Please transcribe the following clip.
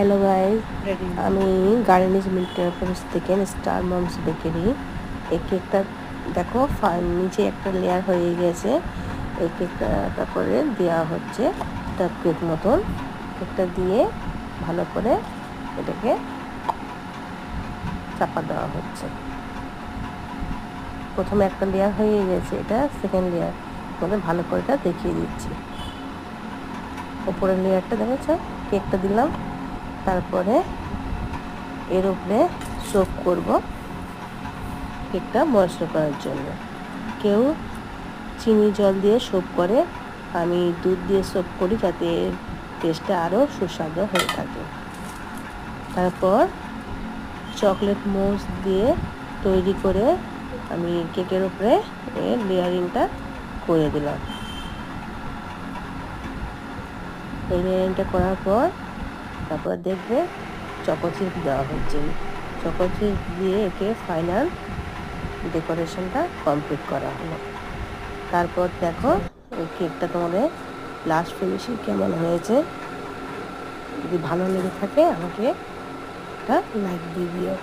Hello guys, আমি গার্ডেনিজ মিল্ট্রাপোস থেকে star moms bakery. এই কেকটা দেখো নিচে একটা লেয়ার হয়ে গেছে। এই কেকটা তারপরে দেওয়া হচ্ছে টাপ কেক মতন। কেকটা দিয়ে ভালো করে এটাকে চাপা দেওয়া হচ্ছে। প্রথমে একটা লেয়ার হয়ে গেছে, এটা সেকেন্ড লেয়ার মধ্যে ভালো করে এটা দেখিয়ে দিচ্ছি। উপরের লেয়ারটা দেখেছো, কেকটা দিলাম, তারপরে এর উপরে সোপ করব কেকটা ময়েশ্চার করার জন্য। কেউ চিনি জল দিয়ে সোপ করে, আমি দুধ দিয়ে সোপ করি যাতে টেস্টটা আরও সুস্বাদু হয়ে থাকে। তারপর চকলেট মুস দিয়ে তৈরি করে আমি কেকের উপরে এর লেয়ারিংটা করে দিলাম। এই লেয়ারিংটা করার পর তারপর দেখবে চকো চিপ দেওয়া হচ্ছে। চকো চিপ দিয়ে একে ফাইনাল ডেকোরেশনটা কমপ্লিট করা হলো। তারপর দেখো এই কেকটা তোমাদের লাস্ট ফিনিশিং কেমন হয়েছে। যদি ভালো লেগে থাকে আমাকে একটা লাইক দিয়ে দিও।